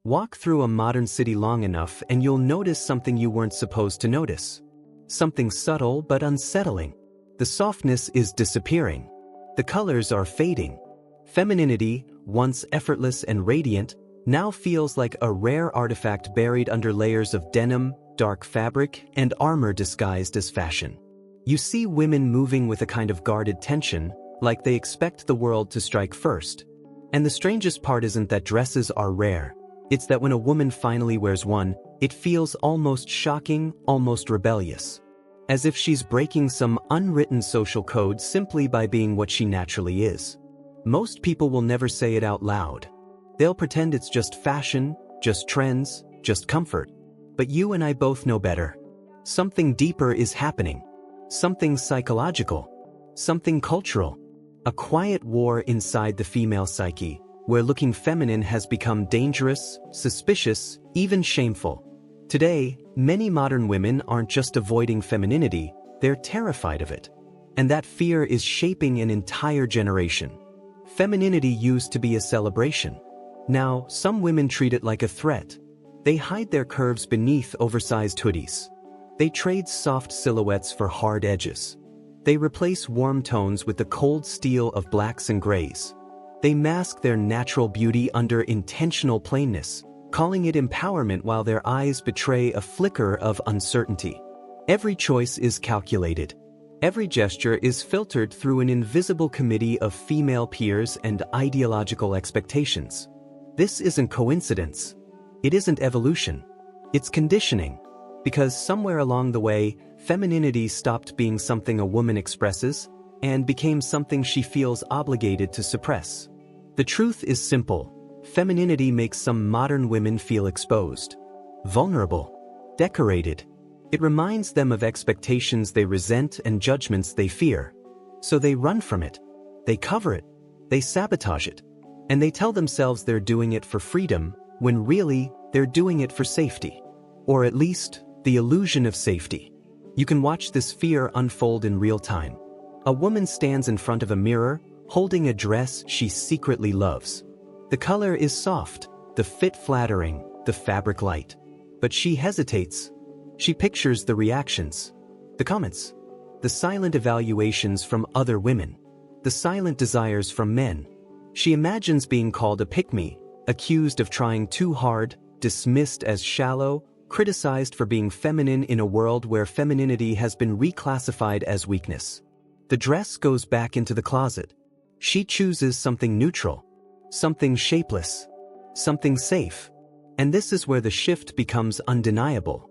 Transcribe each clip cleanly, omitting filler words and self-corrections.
Walk through a modern city long enough and you'll notice something you weren't supposed to notice. Something subtle but unsettling. The softness is disappearing. The colors are fading. Femininity, once effortless and radiant, now feels like a rare artifact buried under layers of denim, dark fabric, and armor disguised as fashion. You see women moving with a kind of guarded tension, like they expect the world to strike first. And the strangest part isn't that dresses are rare. It's that when a woman finally wears one, it feels almost shocking, almost rebellious. As if she's breaking some unwritten social code simply by being what she naturally is. Most people will never say it out loud. They'll pretend it's just fashion, just trends, just comfort. But you and I both know better. Something deeper is happening. Something psychological. Something cultural. A quiet war inside the female psyche, where looking feminine has become dangerous, suspicious, even shameful. Today, many modern women aren't just avoiding femininity, they're terrified of it. And that fear is shaping an entire generation. Femininity used to be a celebration. Now, some women treat it like a threat. They hide their curves beneath oversized hoodies. They trade soft silhouettes for hard edges. They replace warm tones with the cold steel of blacks and grays. They mask their natural beauty under intentional plainness, calling it empowerment while their eyes betray a flicker of uncertainty. Every choice is calculated. Every gesture is filtered through an invisible committee of female peers and ideological expectations. This isn't coincidence. It isn't evolution. It's conditioning. Because somewhere along the way, femininity stopped being something a woman expresses and became something she feels obligated to suppress. The truth is simple. Femininity makes some modern women feel exposed, vulnerable, decorated. It reminds them of expectations they resent and judgments they fear. So they run from it. They cover it. They sabotage it. And they tell themselves they're doing it for freedom, when really, they're doing it for safety. Or at least, the illusion of safety. You can watch this fear unfold in real time. A woman stands in front of a mirror, holding a dress she secretly loves. The color is soft, the fit flattering, the fabric light. But she hesitates. She pictures the reactions, the comments, the silent evaluations from other women, the silent desires from men. She imagines being called a pick-me, accused of trying too hard, dismissed as shallow, criticized for being feminine in a world where femininity has been reclassified as weakness. The dress goes back into the closet. She chooses something neutral, something shapeless, something safe. And this is where the shift becomes undeniable.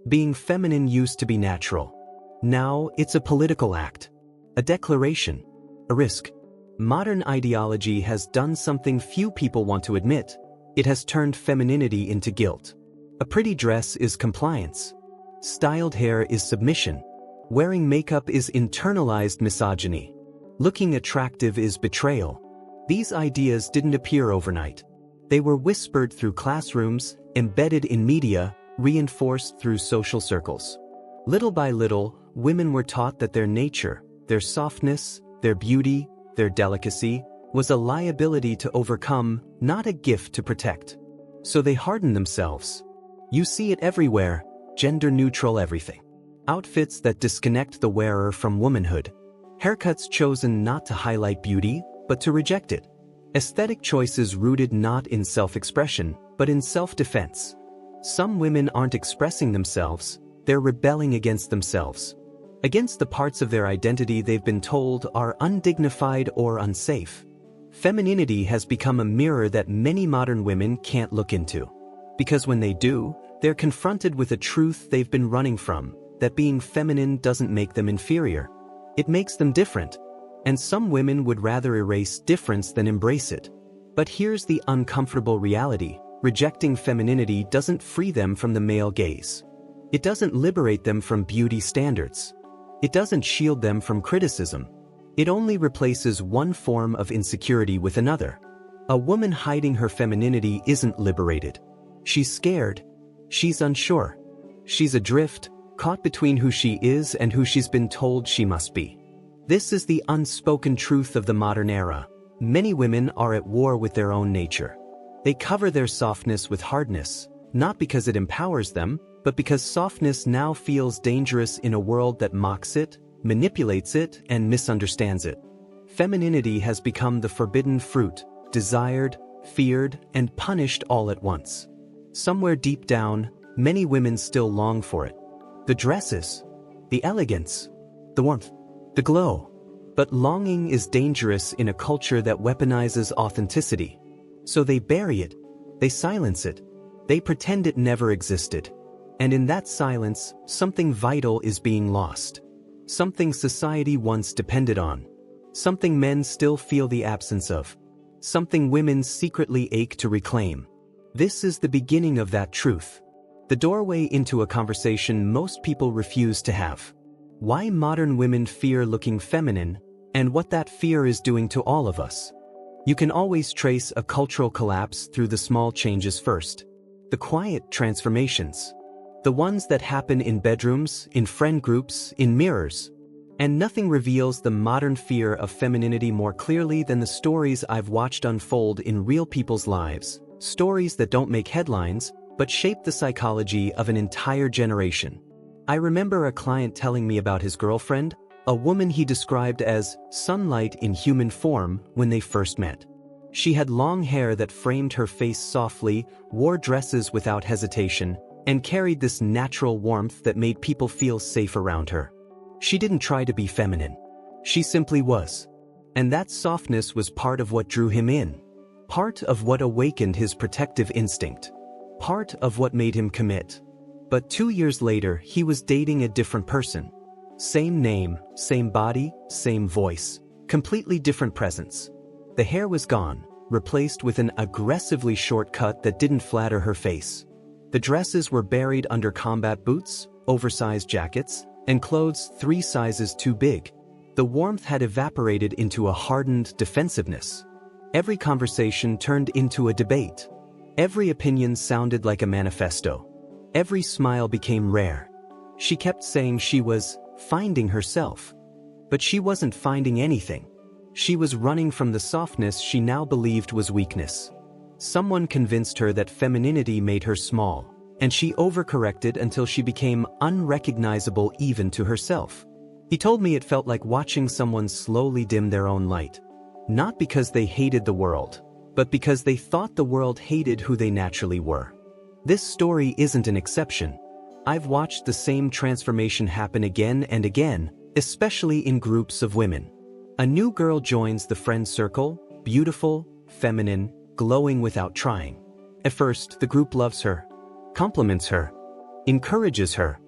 Being feminine used to be natural. Now it's a political act, a declaration, a risk. Modern ideology has done something few people want to admit. It has turned femininity into guilt. A pretty dress is compliance. Styled hair is submission. Wearing makeup is internalized misogyny. Looking attractive is betrayal. These ideas didn't appear overnight. They were whispered through classrooms, embedded in media, reinforced through social circles. Little by little, women were taught that their nature, their softness, their beauty, their delicacy, was a liability to overcome, not a gift to protect. So they hardened themselves. You see it everywhere, gender-neutral everything. Outfits that disconnect the wearer from womanhood. Haircuts chosen not to highlight beauty, but to reject it. Aesthetic choices rooted not in self-expression, but in self-defense. Some women aren't expressing themselves, they're rebelling against themselves. Against the parts of their identity they've been told are undignified or unsafe. Femininity has become a mirror that many modern women can't look into. Because when they do, they're confronted with a truth they've been running from, that being feminine doesn't make them inferior. It makes them different. And some women would rather erase difference than embrace it. But here's the uncomfortable reality. Rejecting femininity doesn't free them from the male gaze. It doesn't liberate them from beauty standards. It doesn't shield them from criticism. It only replaces one form of insecurity with another. A woman hiding her femininity isn't liberated. She's scared. She's unsure. She's adrift, caught between who she is and who she's been told she must be. This is the unspoken truth of the modern era. Many women are at war with their own nature. They cover their softness with hardness, not because it empowers them, but because softness now feels dangerous in a world that mocks it, manipulates it, and misunderstands it. Femininity has become the forbidden fruit, desired, feared, and punished all at once. Somewhere deep down, many women still long for it. The dresses, the elegance, the warmth, the glow. But longing is dangerous in a culture that weaponizes authenticity. So they bury it, they silence it, they pretend it never existed. And in that silence, something vital is being lost. Something society once depended on. Something men still feel the absence of. Something women secretly ache to reclaim. This is the beginning of that truth. The doorway into a conversation most people refuse to have. Why modern women fear looking feminine, and what that fear is doing to all of us. You can always trace a cultural collapse through the small changes first. The quiet transformations. The ones that happen in bedrooms, in friend groups, in mirrors. And nothing reveals the modern fear of femininity more clearly than the stories I've watched unfold in real people's lives. Stories that don't make headlines, but shape the psychology of an entire generation. I remember a client telling me about his girlfriend, a woman he described as sunlight in human form when they first met. She had long hair that framed her face softly, wore dresses without hesitation, and carried this natural warmth that made people feel safe around her. She didn't try to be feminine. She simply was. And that softness was part of what drew him in. Part of what awakened his protective instinct. Part of what made him commit. But 2 years later, he was dating a different person. Same name, same body, same voice. Completely different presence. The hair was gone, replaced with an aggressively short cut that didn't flatter her face. The dresses were buried under combat boots, oversized jackets, and clothes 3 sizes too big. The warmth had evaporated into a hardened defensiveness. Every conversation turned into a debate. Every opinion sounded like a manifesto. Every smile became rare. She kept saying she was finding herself. But she wasn't finding anything. She was running from the softness she now believed was weakness. Someone convinced her that femininity made her small, and she overcorrected until she became unrecognizable even to herself. He told me it felt like watching someone slowly dim their own light. Not because they hated the world, but because they thought the world hated who they naturally were. This story isn't an exception. I've watched the same transformation happen again and again, especially in groups of women. A new girl joins the friend circle, beautiful, feminine, glowing without trying. At first, the group loves her, compliments her, encourages her.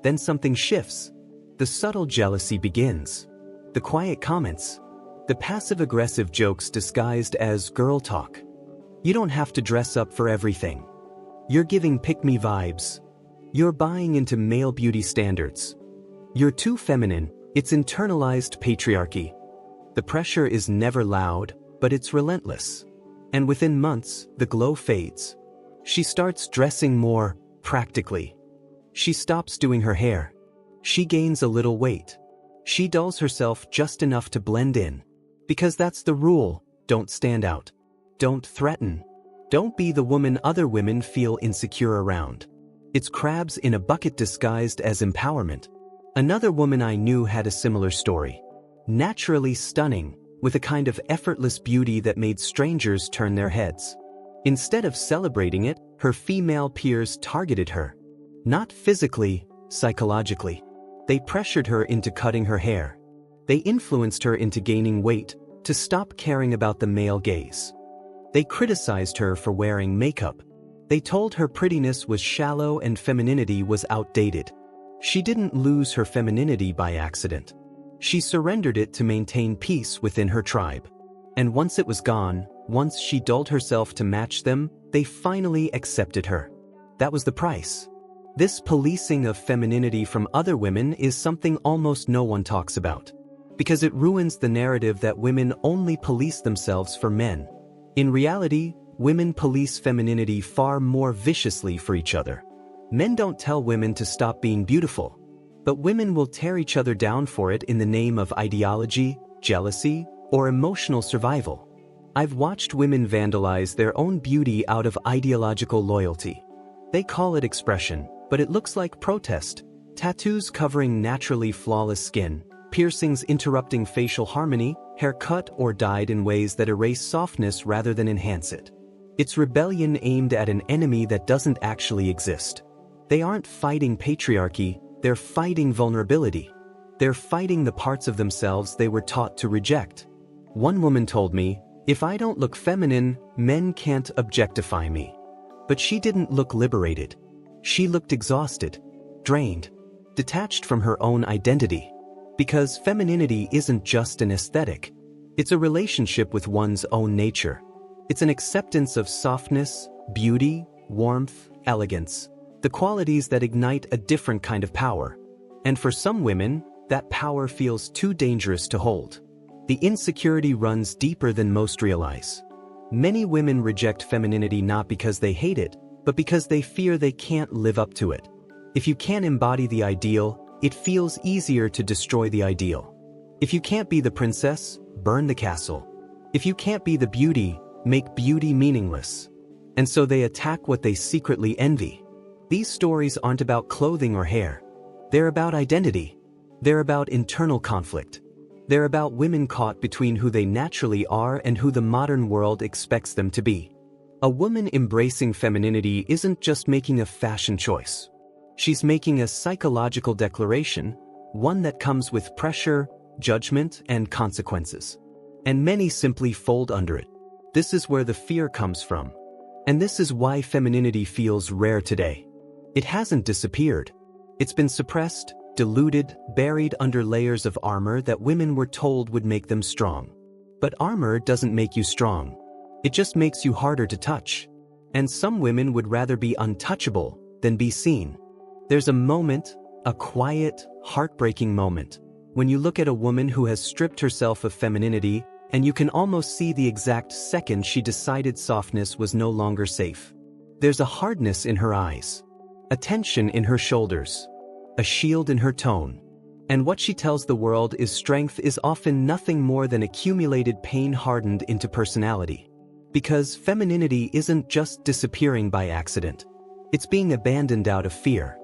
Then something shifts. The subtle jealousy begins. The quiet comments. The passive-aggressive jokes disguised as girl talk. You don't have to dress up for everything. You're giving pick-me vibes. You're buying into male beauty standards. You're too feminine. It's internalized patriarchy. The pressure is never loud, but it's relentless. And within months, the glow fades. She starts dressing more practically. She stops doing her hair. She gains a little weight. She dulls herself just enough to blend in. Because that's the rule. Don't stand out. Don't threaten. Don't be the woman other women feel insecure around. It's crabs in a bucket disguised as empowerment. Another woman I knew had a similar story. Naturally stunning, with a kind of effortless beauty that made strangers turn their heads. Instead of celebrating it, her female peers targeted her. Not physically, psychologically. They pressured her into cutting her hair. They influenced her into gaining weight, to stop caring about the male gaze. They criticized her for wearing makeup. They told her prettiness was shallow and femininity was outdated. She didn't lose her femininity by accident. She surrendered it to maintain peace within her tribe. And once it was gone, once she dulled herself to match them, they finally accepted her. That was the price. This policing of femininity from other women is something almost no one talks about. Because it ruins the narrative that women only police themselves for men. In reality, women police femininity far more viciously for each other. Men don't tell women to stop being beautiful, but women will tear each other down for it in the name of ideology, jealousy, or emotional survival. I've watched women vandalize their own beauty out of ideological loyalty. They call it expression, but it looks like protest. Tattoos covering naturally flawless skin, piercings interrupting facial harmony, hair cut or dyed in ways that erase softness rather than enhance it. It's rebellion aimed at an enemy that doesn't actually exist. They aren't fighting patriarchy, they're fighting vulnerability. They're fighting the parts of themselves they were taught to reject. One woman told me, "If I don't look feminine, men can't objectify me." But she didn't look liberated. She looked exhausted, drained, detached from her own identity. Because femininity isn't just an aesthetic. It's a relationship with one's own nature. It's an acceptance of softness, beauty, warmth, elegance, the qualities that ignite a different kind of power. And for some women, that power feels too dangerous to hold. The insecurity runs deeper than most realize. Many women reject femininity not because they hate it, but because they fear they can't live up to it. If you can't embody the ideal, it feels easier to destroy the ideal. If you can't be the princess, burn the castle. If you can't be the beauty, make beauty meaningless. And so they attack what they secretly envy. These stories aren't about clothing or hair. They're about identity. They're about internal conflict. They're about women caught between who they naturally are and who the modern world expects them to be. A woman embracing femininity isn't just making a fashion choice. She's making a psychological declaration, one that comes with pressure, judgment, and consequences. And many simply fold under it. This is where the fear comes from. And this is why femininity feels rare today. It hasn't disappeared. It's been suppressed, diluted, buried under layers of armor that women were told would make them strong. But armor doesn't make you strong. It just makes you harder to touch. And some women would rather be untouchable than be seen. There's a moment, a quiet, heartbreaking moment, when you look at a woman who has stripped herself of femininity, and you can almost see the exact second she decided softness was no longer safe. There's a hardness in her eyes, a tension in her shoulders, a shield in her tone. And what she tells the world is strength is often nothing more than accumulated pain hardened into personality. Because femininity isn't just disappearing by accident. It's being abandoned out of fear,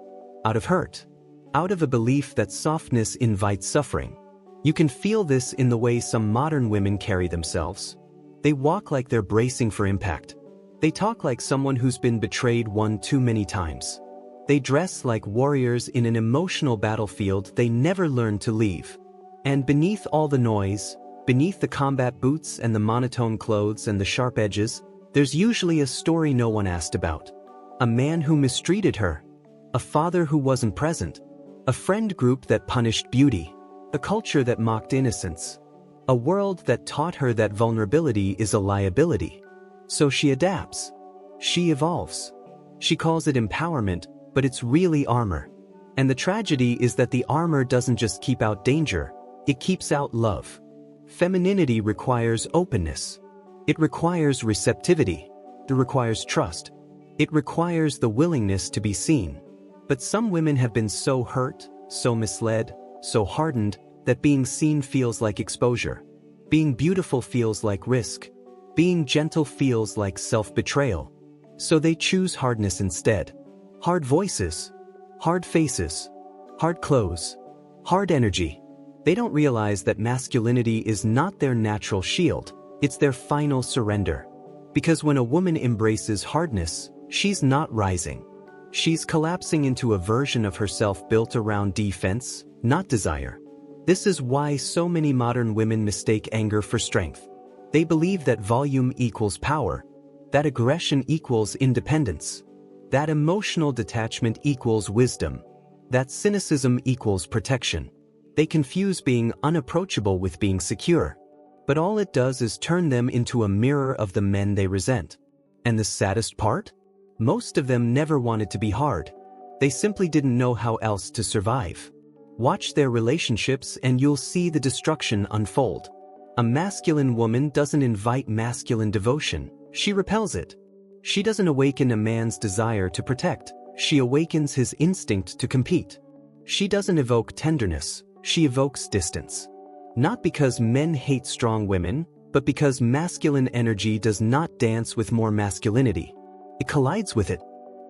out of hurt, out of a belief that softness invites suffering. You can feel this in the way some modern women carry themselves. They walk like they're bracing for impact. They talk like someone who's been betrayed one too many times. They dress like warriors in an emotional battlefield they never learned to leave. And beneath all the noise, beneath the combat boots and the monotone clothes and the sharp edges, there's usually a story no one asked about. A man who mistreated her. A father who wasn't present. A friend group that punished beauty. A culture that mocked innocence. A world that taught her that vulnerability is a liability. So she adapts. She evolves. She calls it empowerment, but it's really armor. And the tragedy is that the armor doesn't just keep out danger, it keeps out love. Femininity requires openness. It requires receptivity. It requires trust. It requires the willingness to be seen. But some women have been so hurt, so misled, so hardened, that being seen feels like exposure. Being beautiful feels like risk. Being gentle feels like self-betrayal. So they choose hardness instead. Hard voices, hard faces, hard clothes, hard energy. They don't realize that masculinity is not their natural shield, it's their final surrender. Because when a woman embraces hardness, she's not rising. She's collapsing into a version of herself built around defense, not desire. This is why so many modern women mistake anger for strength. They believe that volume equals power, that aggression equals independence, that emotional detachment equals wisdom, that cynicism equals protection. They confuse being unapproachable with being secure. But all it does is turn them into a mirror of the men they resent. And the saddest part? Most of them never wanted to be hard. They simply didn't know how else to survive. Watch their relationships and you'll see the destruction unfold. A masculine woman doesn't invite masculine devotion, she repels it. She doesn't awaken a man's desire to protect, she awakens his instinct to compete. She doesn't evoke tenderness, she evokes distance. Not because men hate strong women, but because masculine energy does not dance with more masculinity. It collides with it.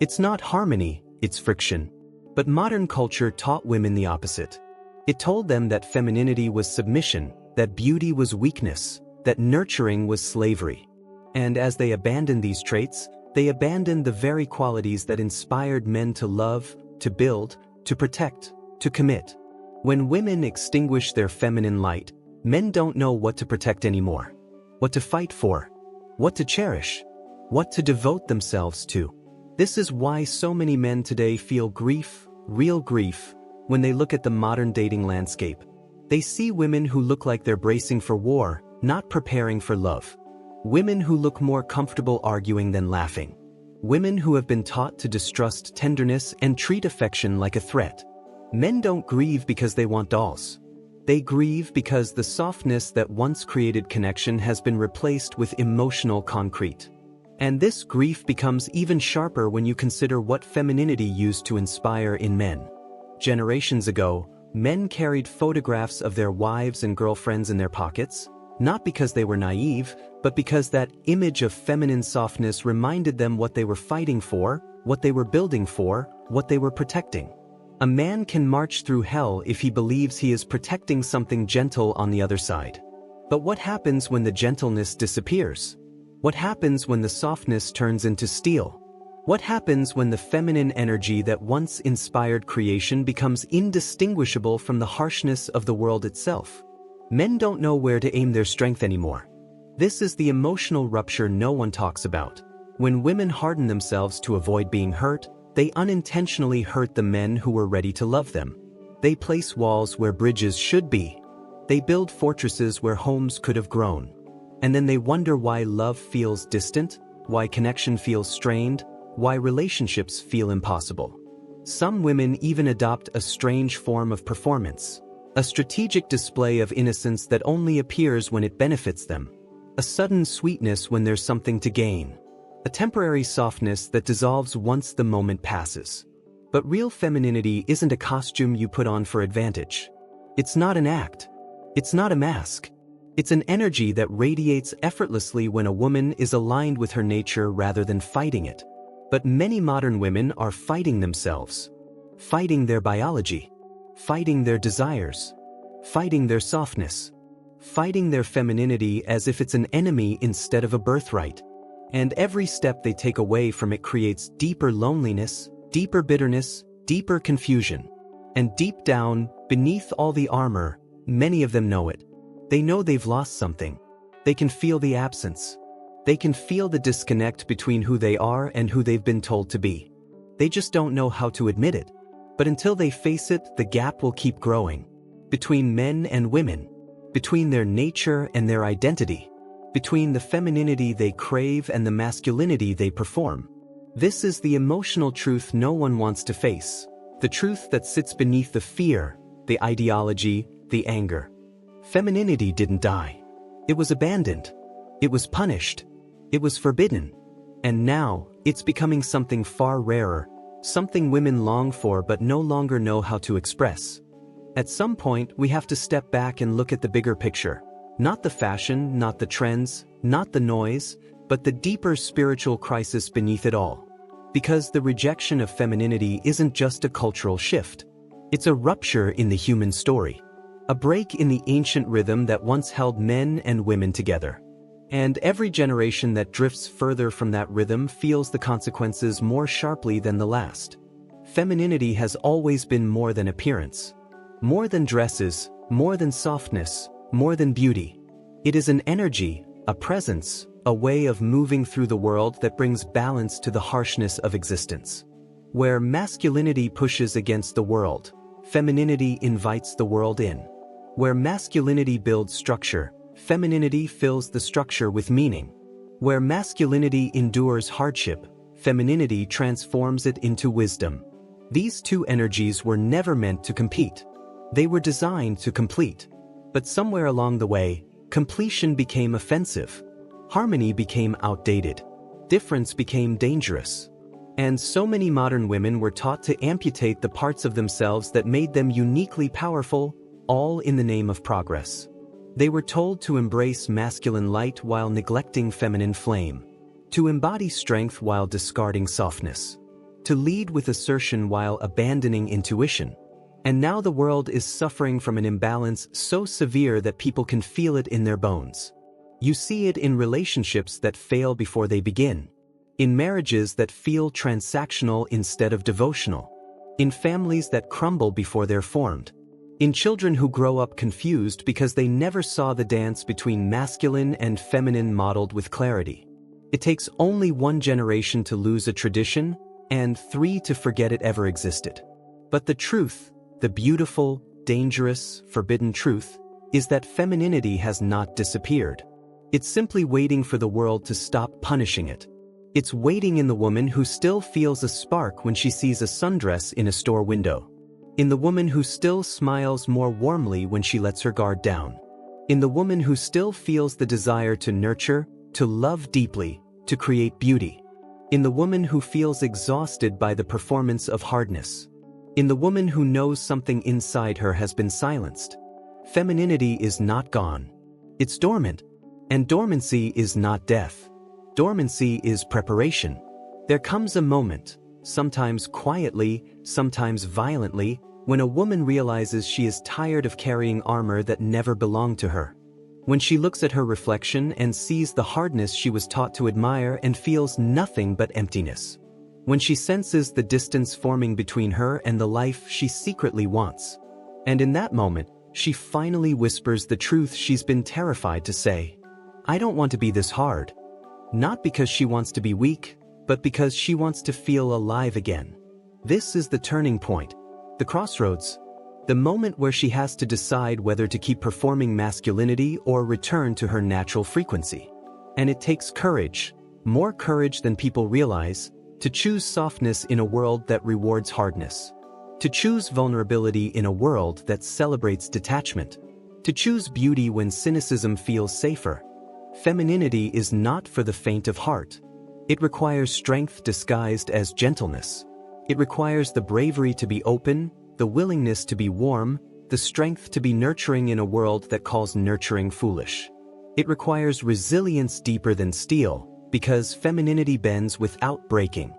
It's not harmony, it's friction. But modern culture taught women the opposite. It told them that femininity was submission, that beauty was weakness, that nurturing was slavery. And as they abandoned these traits, they abandoned the very qualities that inspired men to love, to build, to protect, to commit. When women extinguish their feminine light, men don't know what to protect anymore, what to fight for, what to cherish, what to devote themselves to. This is why so many men today feel grief, real grief, when they look at the modern dating landscape. They see women who look like they're bracing for war, not preparing for love. Women who look more comfortable arguing than laughing. Women who have been taught to distrust tenderness and treat affection like a threat. Men don't grieve because they want dolls. They grieve because the softness that once created connection has been replaced with emotional concrete. And this grief becomes even sharper when you consider what femininity used to inspire in men. Generations ago, men carried photographs of their wives and girlfriends in their pockets, not because they were naive, but because that image of feminine softness reminded them what they were fighting for, what they were building for, what they were protecting. A man can march through hell if he believes he is protecting something gentle on the other side. But what happens when the gentleness disappears? What happens when the softness turns into steel? What happens when the feminine energy that once inspired creation becomes indistinguishable from the harshness of the world itself? Men don't know where to aim their strength anymore. This is the emotional rupture no one talks about. When women harden themselves to avoid being hurt, they unintentionally hurt the men who were ready to love them. They place walls where bridges should be. They build fortresses where homes could have grown. And then they wonder why love feels distant, why connection feels strained, why relationships feel impossible. Some women even adopt a strange form of performance, a strategic display of innocence that only appears when it benefits them, a sudden sweetness when there's something to gain, a temporary softness that dissolves once the moment passes. But real femininity isn't a costume you put on for advantage. It's not an act. It's not a mask. It's an energy that radiates effortlessly when a woman is aligned with her nature rather than fighting it. But many modern women are fighting themselves, fighting their biology, fighting their desires, fighting their softness, fighting their femininity as if it's an enemy instead of a birthright. And every step they take away from it creates deeper loneliness, deeper bitterness, deeper confusion. And deep down, beneath all the armor, many of them know it. They know they've lost something. They can feel the absence. They can feel the disconnect between who they are and who they've been told to be. They just don't know how to admit it. But until they face it, the gap will keep growing. Between men and women. Between their nature and their identity. Between the femininity they crave and the masculinity they perform. This is the emotional truth no one wants to face. The truth that sits beneath the fear, the ideology, the anger. Femininity didn't die. It was abandoned. It was punished. It was forbidden. And now, it's becoming something far rarer, something women long for but no longer know how to express. At some point, we have to step back and look at the bigger picture. Not the fashion, not the trends, not the noise, but the deeper spiritual crisis beneath it all. Because the rejection of femininity isn't just a cultural shift. It's a rupture in the human story. A break in the ancient rhythm that once held men and women together. And every generation that drifts further from that rhythm feels the consequences more sharply than the last. Femininity has always been more than appearance. More than dresses, more than softness, more than beauty. It is an energy, a presence, a way of moving through the world that brings balance to the harshness of existence. Where masculinity pushes against the world, femininity invites the world in. Where masculinity builds structure, femininity fills the structure with meaning. Where masculinity endures hardship, femininity transforms it into wisdom. These two energies were never meant to compete. They were designed to complete. But somewhere along the way, completion became offensive. Harmony became outdated. Difference became dangerous. And so many modern women were taught to amputate the parts of themselves that made them uniquely powerful, all in the name of progress. They were told to embrace masculine light while neglecting feminine flame, to embody strength while discarding softness, to lead with assertion while abandoning intuition. And now the world is suffering from an imbalance so severe that people can feel it in their bones. You see it in relationships that fail before they begin, in marriages that feel transactional instead of devotional, in families that crumble before they're formed, in children who grow up confused because they never saw the dance between masculine and feminine modeled with clarity. It takes only one generation to lose a tradition, and 3 to forget it ever existed. But the truth, the beautiful, dangerous, forbidden truth, is that femininity has not disappeared. It's simply waiting for the world to stop punishing it. It's waiting in the woman who still feels a spark when she sees a sundress in a store window, in the woman who still smiles more warmly when she lets her guard down, in the woman who still feels the desire to nurture, to love deeply, to create beauty, in the woman who feels exhausted by the performance of hardness, in the woman who knows something inside her has been silenced. Femininity is not gone. It's dormant. And dormancy is not death. Dormancy is preparation. There comes a moment, sometimes quietly, sometimes violently, when a woman realizes she is tired of carrying armor that never belonged to her. When she looks at her reflection and sees the hardness she was taught to admire and feels nothing but emptiness. When she senses the distance forming between her and the life she secretly wants. And in that moment, she finally whispers the truth she's been terrified to say. I don't want to be this hard. Not because she wants to be weak, but because she wants to feel alive again. This is the turning point, the crossroads, the moment where she has to decide whether to keep performing masculinity or return to her natural frequency. And it takes courage, more courage than people realize, to choose softness in a world that rewards hardness, to choose vulnerability in a world that celebrates detachment, to choose beauty when cynicism feels safer. Femininity is not for the faint of heart. It requires strength disguised as gentleness. It requires the bravery to be open, the willingness to be warm, the strength to be nurturing in a world that calls nurturing foolish. It requires resilience deeper than steel, because femininity bends without breaking.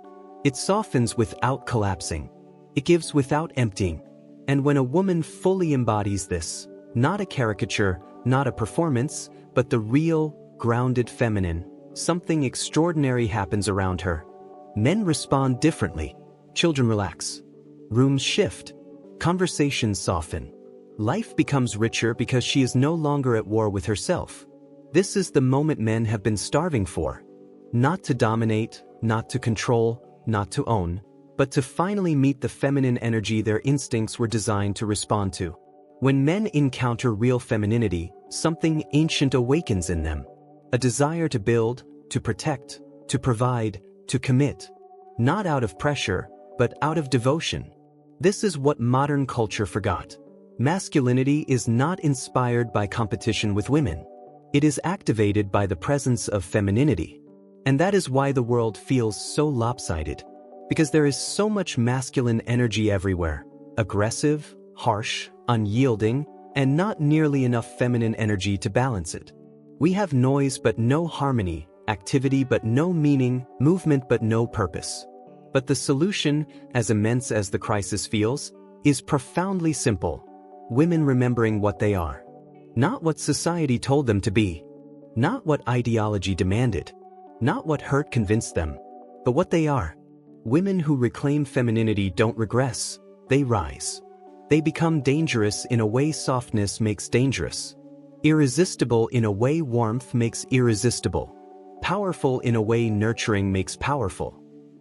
It softens without collapsing. It gives without emptying. And when a woman fully embodies this, not a caricature, not a performance, but the real, grounded feminine, something extraordinary happens around her. Men respond differently. Children relax. Rooms shift. Conversations soften. Life becomes richer because she is no longer at war with herself. This is the moment men have been starving for. Not to dominate, not to control, not to own, but to finally meet the feminine energy their instincts were designed to respond to. When men encounter real femininity, something ancient awakens in them. A desire to build, to protect, to provide, to commit. Not out of pressure, but out of devotion. This is what modern culture forgot. Masculinity is not inspired by competition with women. It is activated by the presence of femininity. And that is why the world feels so lopsided. Because there is so much masculine energy everywhere. Aggressive, harsh, unyielding, and not nearly enough feminine energy to balance it. We have noise but no harmony, activity but no meaning, movement but no purpose. But the solution, as immense as the crisis feels, is profoundly simple. Women remembering what they are. Not what society told them to be. Not what ideology demanded. Not what hurt convinced them. But what they are. Women who reclaim femininity don't regress, they rise. They become dangerous in a way softness makes dangerous. Irresistible in a way warmth makes irresistible. Powerful in a way nurturing makes powerful.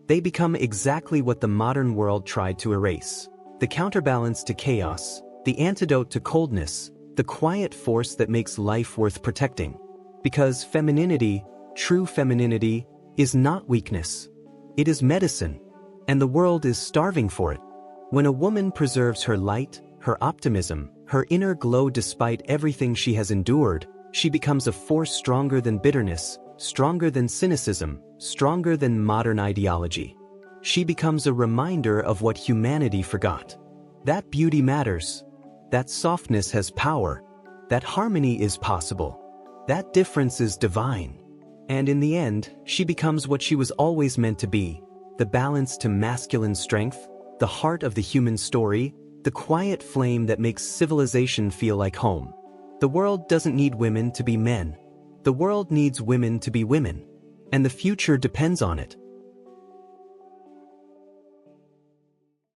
They become exactly what the modern world tried to erase. The counterbalance to chaos, the antidote to coldness, the quiet force that makes life worth protecting. Because femininity, true femininity, is not weakness. It is medicine. And the world is starving for it. When a woman preserves her light, her optimism, her inner glow despite everything she has endured, she becomes a force stronger than bitterness, stronger than cynicism, stronger than modern ideology. She becomes a reminder of what humanity forgot. That beauty matters. That softness has power. That harmony is possible. That difference is divine. And in the end, she becomes what she was always meant to be, the balance to masculine strength, the heart of the human story, the quiet flame that makes civilization feel like home. The world doesn't need women to be men. The world needs women to be women. And the future depends on it.